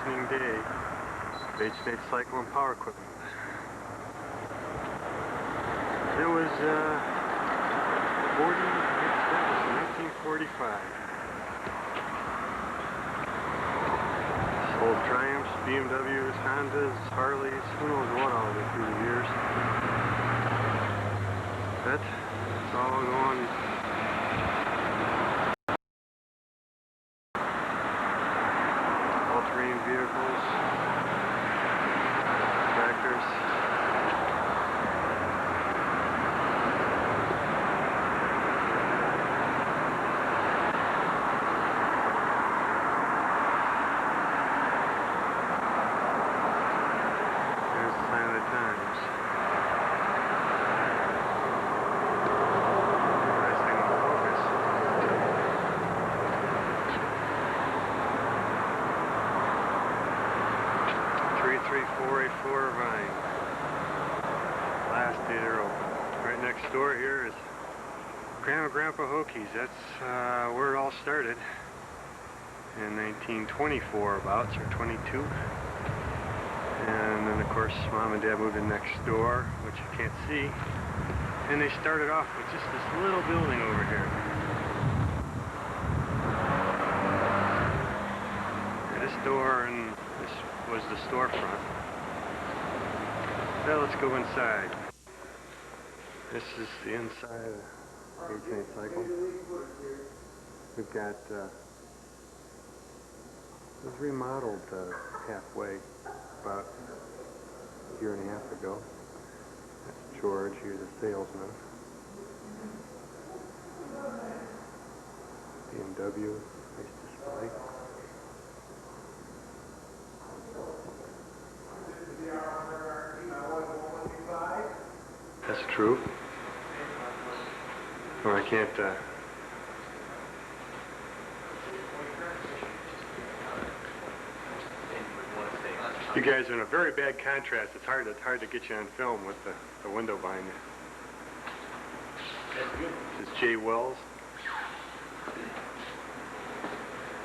commissioning day of H&H Cycle and Power Equipment. It was 1945. Sold Triumphs, BMWs, Hondas, Harleys, who knows what all of it through the years. But it's all going. All-terrain vehicles, tractors. There's the sign of the times. Nice thing with focus. 33484 Vine. Last day they're open. Right next door here is Grandma and Grandpa Hokies. That's where it all started in 1924 about, or 22. And then of course Mom and Dad moved in next door, which you can't see. And they started off with just this little building over here. And this door and this was the storefront. Now let's go inside. This is the inside of H&H Cycle. We've got, it was remodeled halfway about a year and a half ago. That's George, he's a salesman. BMW, nice display. That's true. Well, I can't, you guys are in a very bad contrast. It's hard to get you on film with the window behind you. This is Jay Wells.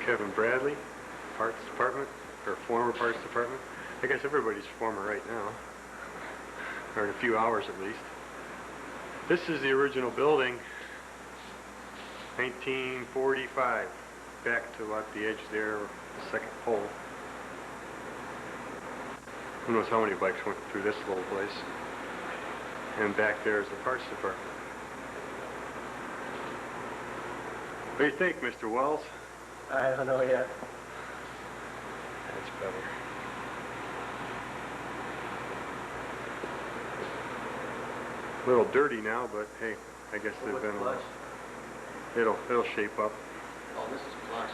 Kevin Bradley, Parts Department, or former Parts Department. I guess everybody's former right now, or in a few hours at least. This is the original building, 1945, back to about the edge there, the second pole. Who knows how many bikes went through this little place. And back there is the parts department. What do you think, Mr. Wells? I don't know yet. That's better. A little dirty now, but hey, I guess they've been. It'll shape up. Oh, this is plush.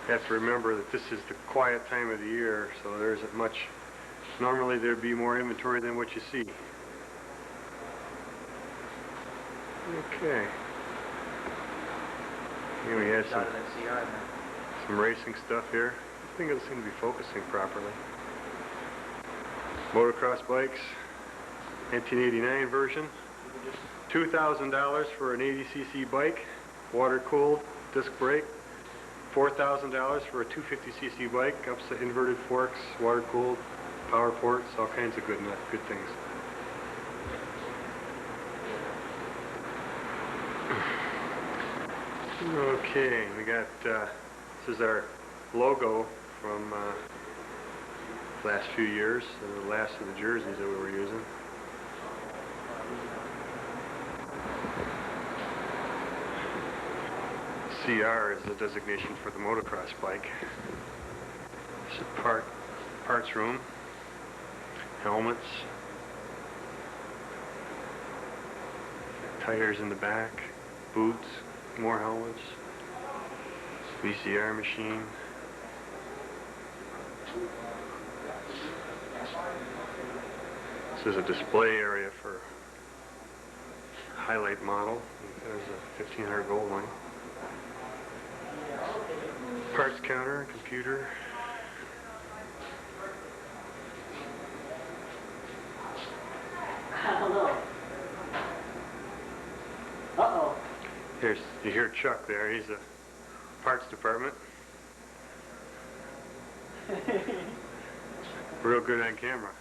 You have to remember that this is the quiet time of the year, so there isn't much. Normally there'd be more inventory than what you see. Okay. Here we have some racing stuff here. This thing doesn't seem to be focusing properly. Motocross bikes. 1989 version, $2,000 for an 80cc bike, water-cooled, disc brake. $4,000 for a 250cc bike, upset inverted forks, water-cooled, power ports, all kinds of good things. Okay, we got, this is our logo from the last few years, the last of the jerseys that we were using. CR is the designation for the motocross bike. This is parts room, helmets, tires in the back, boots, more helmets, VCR machine. This is a display area for highlight model. There's a 1500 gold line. Parts counter, computer. I don't know. Uh-oh. You hear Chuck there. He's the parts department. Real good on camera.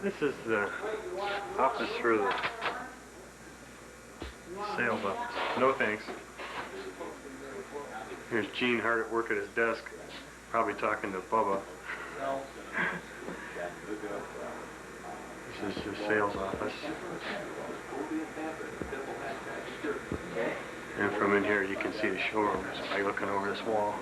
This is the office for the sales office. No thanks. Here's Gene Hart at work at his desk, probably talking to Bubba. This is your sales office. And from in here you can see the showrooms by looking over this wall.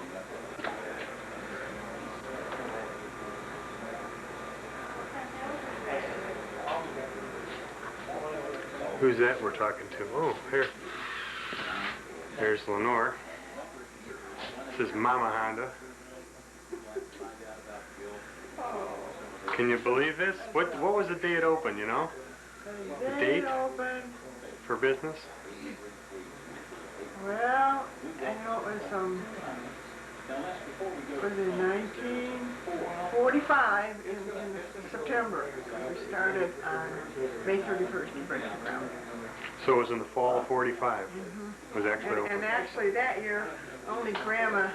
Who's that we're talking to? Oh, here. There's Lenore. This is Mama Honda. Can you believe this? What was the day it opened, you know? The date for business? Well, I know it was was it 1945 in September. We started on May 31st to break the ground. So it was in the fall of 45. It was actually open. And actually that year, only Grandma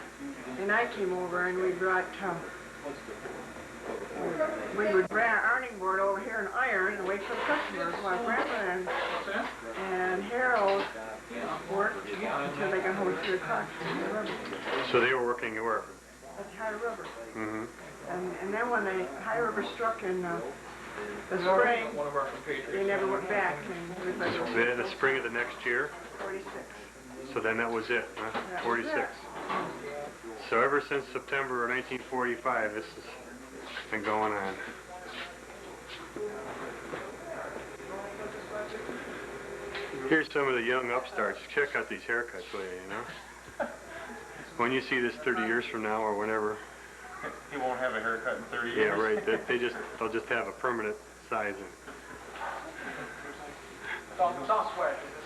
and I came over and we brought, we would bring our ironing board over here and iron and wait for the customers while Grandma and Harold worked until they got home at 3 o'clock. So they were working where? At the High River. Mm-hmm. And then when the High River struck in the spring, they never went back. And everybody was In the spring of the next year? 46. So then that was it, huh? That 46. was it. So ever since September of 1945, this has been going on. Here's some of the young upstarts. Check out these haircuts, will you know? When you see this 30 years from now or whenever. He won't have a haircut in 30 years. Yeah, right. They'll just have a permanent size.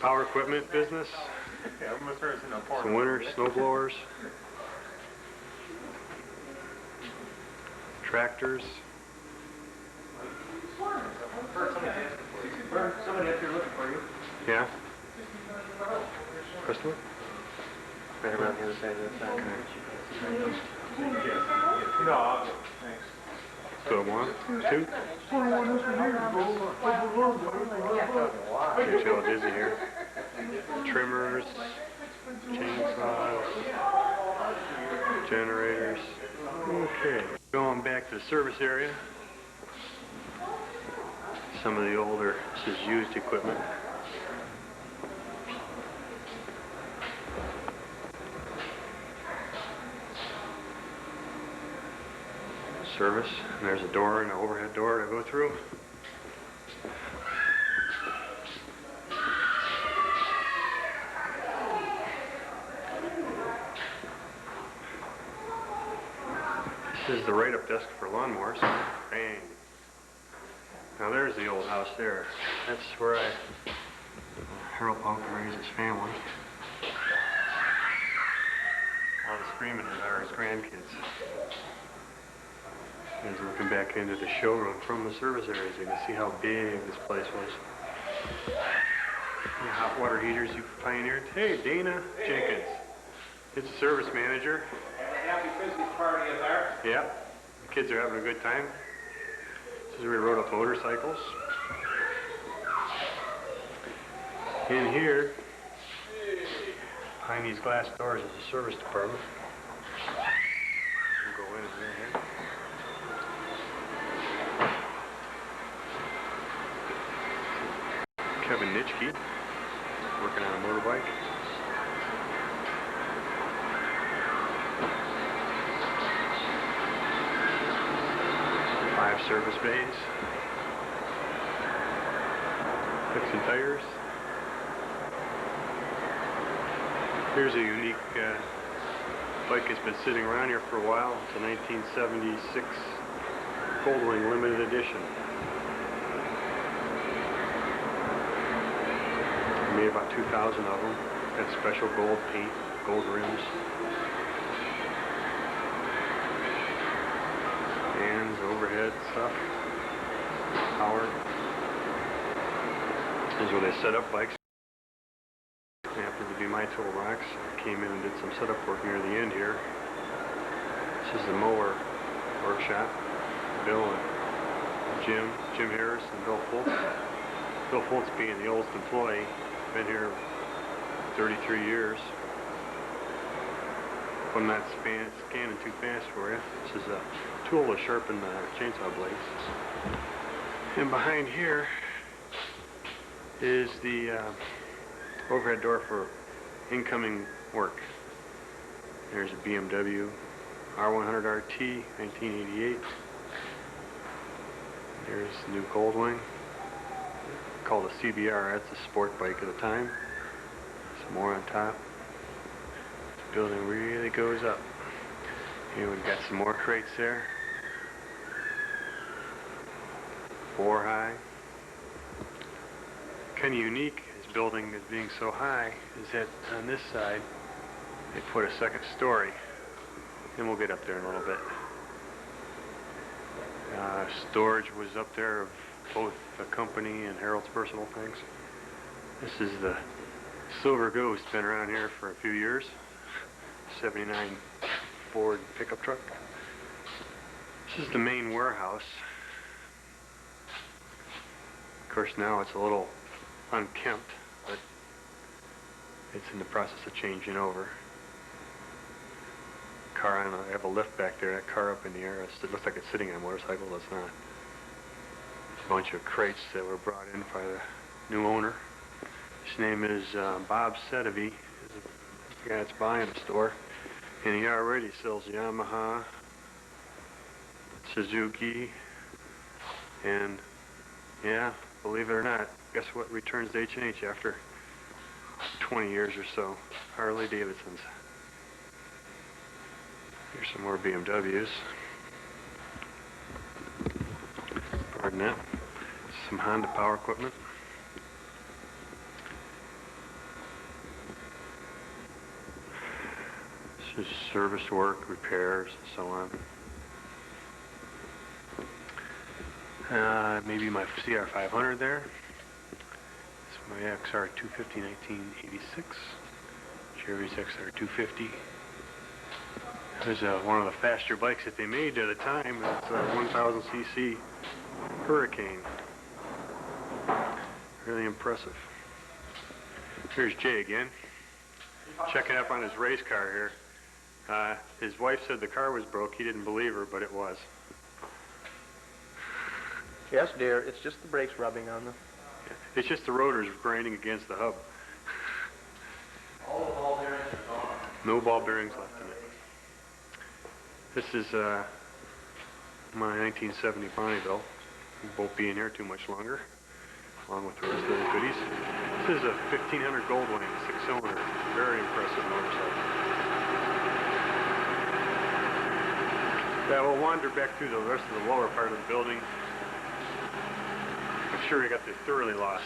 Power equipment business. Yeah, I'm sure it's in a Some winter snow blowers. Tractors. Somebody up here looking for you. Yeah. Customer? Right around the other side of the sign. No, I'll go. Thanks. So 1, 2. Get you all dizzy here. Trimmers, chainsaws, generators. Okay. Going back to the service area. Some of the older, this is used equipment. Service, and there's a door and an overhead door to go through. This is the write-up desk for lawnmowers. Bang. Now there's the old house there. That's where Harold Punk raised his family. All the screaming are his grandkids. He's looking back into the showroom from the service areas. You can see how big this place was. The hot water heaters you pioneered. Hey, Dana Jenkins. It's a service manager. Happy Christmas party in there. Yeah, the kids are having a good time. This is where we rode up motorcycles. In here, behind these glass doors is the service department. We'll go in here. Kevin Nitschke, working on a motorbike. Five service bays. Fixing tires. Here's a unique bike that's been sitting around here for a while. It's a 1976 Goldwing limited edition. Made about 2,000 of them. Got special gold paint, gold rims. Hands, overhead stuff. Power. This is where they set up bikes. I happened to do my toolbox. I came in and did some setup work near the end here. This is the mower workshop. Bill and Jim Harris and Bill Fultz. Bill Fultz being the oldest employee, been here 33 years. If I'm not scanning too fast for you, this is a tool to sharpen chainsaw blades. And behind here is the overhead door for incoming work. There's a BMW R100 RT, 1988. There's the new Goldwing, called a CBR. That's a sport bike at the time. Some more on top. This building really goes up. Here we've got some more crates there. 4 high. Kind of unique, this building as being so high, is that on this side they put a second story. And we'll get up there in a little bit. Storage was up there of both the company and Harold's personal things. This is the Silver Ghost, been around here for a few years. 79 Ford pickup truck. This is the main warehouse. Of course now it's a little unkempt, but it's in the process of changing over. Car on, I have a lift back there, that car up in the air, it looks like it's sitting on a motorcycle, it's not. There's a bunch of crates that were brought in by the new owner. His name is Bob Sedevy. He's the guy that's buying the store. And he already sells Yamaha, Suzuki, and yeah, believe it or not, guess what returns to H&H after 20 years or so? Harley Davidsons. Here's some more BMWs. Pardon that. Some Honda power equipment. This is service work, repairs, and so on. Maybe my CR500 there. This is my XR250 1986. Chevy's XR250. It was one of the faster bikes that they made at the time. It's a 1000cc Hurricane. Really impressive. Here's Jay again, checking up on his race car here. His wife said the car was broke. He didn't believe her, but it was. Yes, dear. It's just the brakes rubbing on them. It's just the rotors grinding against the hub. All the ball bearings are gone. No ball bearings left in it. This is my 1970 Bonneville. We won't be in here too much longer, along with the rest of the goodies. This is a 1500 Goldwing, 6-cylinder. Very impressive motorcycle. Yeah, we'll wander back through the rest of the lower part of the building. I'm sure we got this thoroughly lost.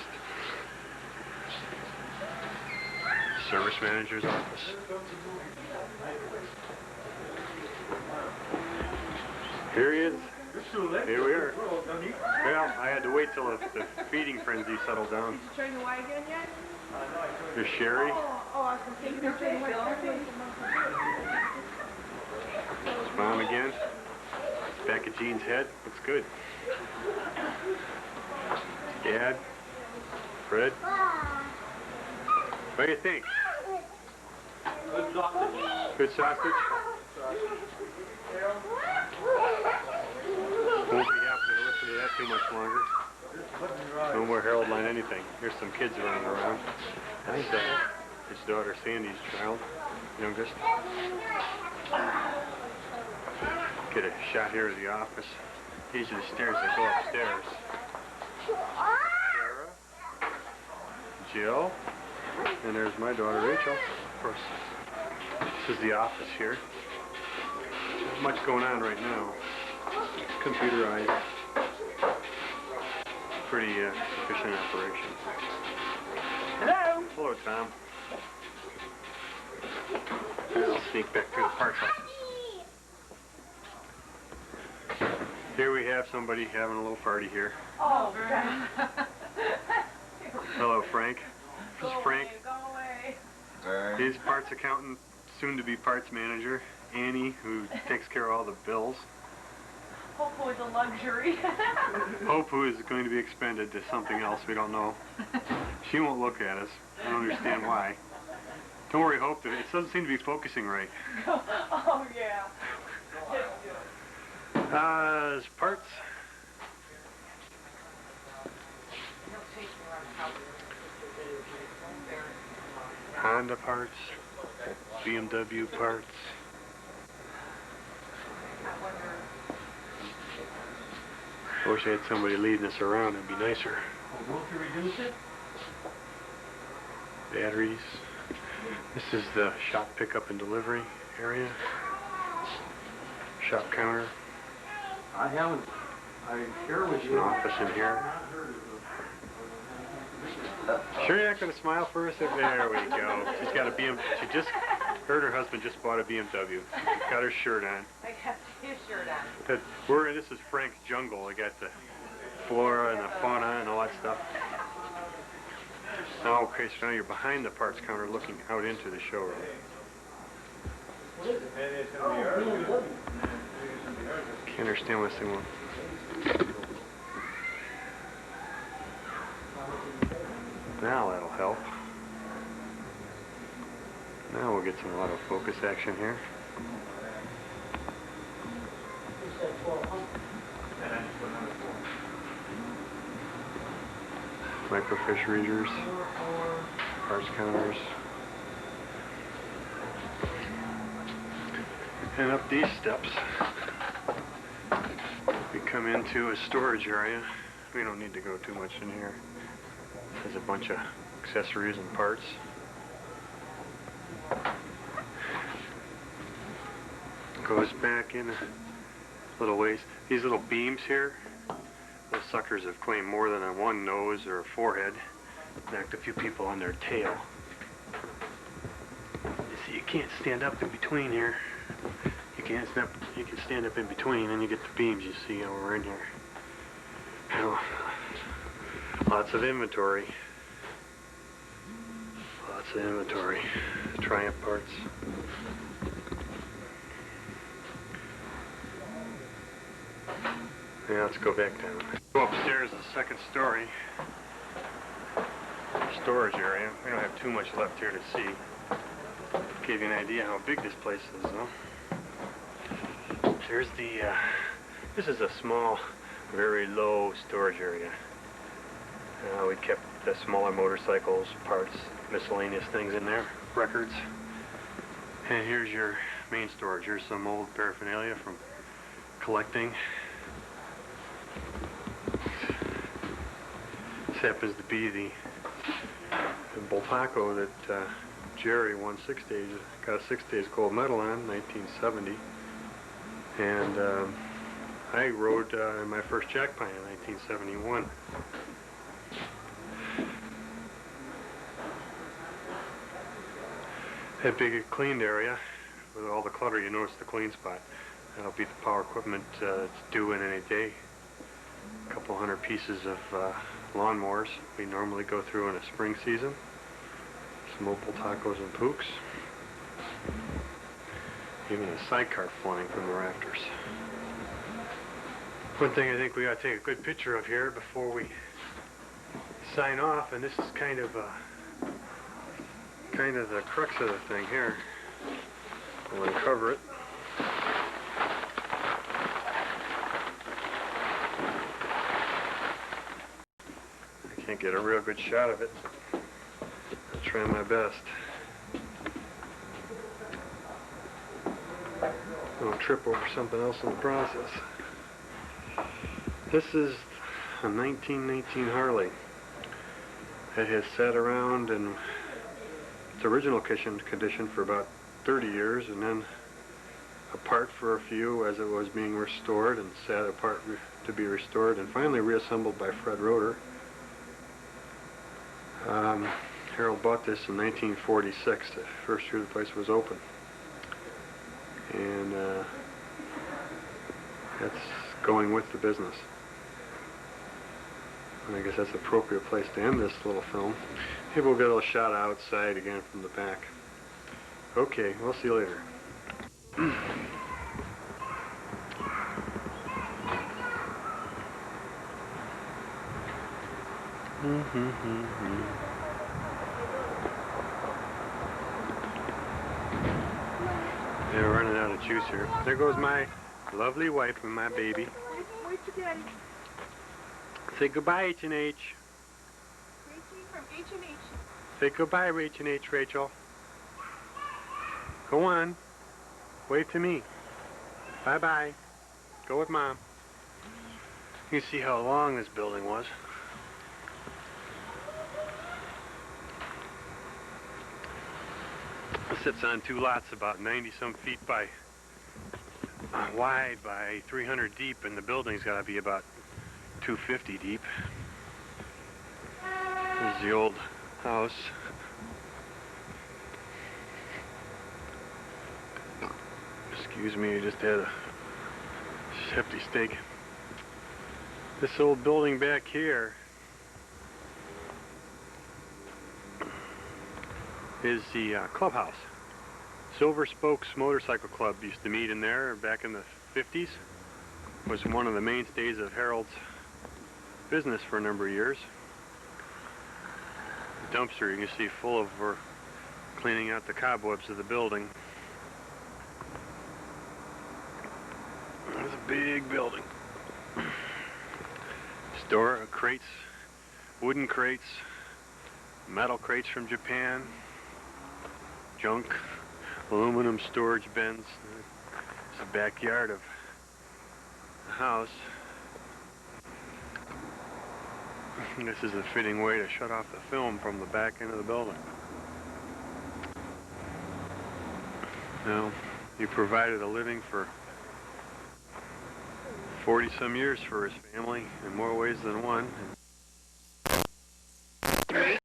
Service manager's office. Here he is. Here we are. Well, I had to wait till the feeding frenzy settled down. Did you show you the wagon yet? There's Sherry. I was thinking you're showing the wagon. There's Mom again. Back at Jean's head. Looks good. Dad. Fred. What do you think? Good sausage. Good sausage? Won't be happy to listen to that too much longer. No more Harold line anything. Here's some kids running around. That's his daughter Sandy's child, youngest. Get a shot here of the office. These are the stairs that go upstairs. Sarah, Jill, and there's my daughter Rachel, of course. This is the office here. Not much going on right now. Computerized. Pretty efficient operation. Hello. Hello, Tom. I'll sneak back through the parts office. Here we have somebody having a little party here. Oh, God. Hello, Frank. This is Frank. Go away. He's parts accountant, soon to be parts manager. Annie, who takes care of all the bills. Hope is a luxury. Hope, who is going to be expended to something else we don't know. She won't look at us. I don't understand why. Don't worry, Hope. It doesn't seem to be focusing right. Oh, yeah. There's parts. Honda parts. BMW parts. I wish I had somebody leading us around. It'd be nicer. Won't you reduce it? Batteries. This is the shop pickup and delivery area. Shop counter. I haven't. I share with An you. office in here. Sure you're not going to smile for us? There we go. She's got a BMW. She just heard her husband just bought a BMW. Got her shirt on. I got his shirt on. This is Frank's jungle. I got the flora and the fauna and all that stuff. Oh, okay, so now you're behind the parts counter looking out into the showroom. Can't understand what this thing wants. Now that'll help. Now we'll get some autofocus action here. Microfiche readers, parts counters, and up these steps we come into a storage area. We don't need to go too much in here. There's a bunch of accessories and parts. Goes back in a little ways. These little beams here, those suckers have claimed more than on one nose or a forehead. Knocked a few people on their tail. You see, you can't stand up in between here. You can stand up in between, and you get the beams you see over in here. Now, lots of inventory. Lots of inventory. Triumph parts. Yeah, let's go back down. Go upstairs to the second story. Storage area. We don't have too much left here to see. Give you an idea how big this place is, though. There's the, this is a small, very low storage area. We kept the smaller motorcycles, parts, miscellaneous things in there, records. And here's your main storage. Here's some old paraphernalia from collecting. This happens to be the Bultaco that Jerry won got a 6 days gold medal on, 1970. And I rode in my first jackpine in 1971. That big cleaned area with all the clutter, you notice the clean spot. That'll be the power equipment it's due in any day. A couple hundred pieces of lawnmowers we normally go through in a spring season. Some Opel tacos and pooks. Even a sidecar flying from the rafters. One thing I think we ought to take a good picture of here before we sign off, and this is kind of the crux of the thing here. We'll uncover it. I can't get a real good shot of it. I'll try my best. I'll trip over something else in the process. This is a 1919 Harley. It has sat around in its original condition for about 30 years, and then apart for a few as it was being restored, and sat apart to be restored, and finally reassembled by Fred Roeder. Harold bought this in 1946, the first year the place was open. And that's going with the business. And I guess that's an appropriate place to end this little film. Maybe we'll get a little shot outside again from the back. Okay, we'll see you later. They're running out of juice here. There goes my lovely wife and my baby. Wait for Daddy. Say goodbye, H&H. Gracie from H&H. Say goodbye, H&H, Rachel. Go on. Wave to me. Bye-bye. Go with Mom. You can see how long this building was. It sits on 2 lots about 90-some feet wide by 300 deep, and the building's got to be about 250 deep. This is the old house. Excuse me, I just had a hefty steak. This old building back here is the clubhouse. Silver Spokes Motorcycle Club used to meet in there back in the 50s. Was one of the mainstays of Harold's business for a number of years. The dumpster you can see full of for cleaning out the cobwebs of the building. It's a big building. Store crates, wooden crates, metal crates from Japan, junk, aluminum storage bins. It's the backyard of the house. This is a fitting way to shut off the film from the back end of the building. Now, he provided a living for 40-some years for his family in more ways than one.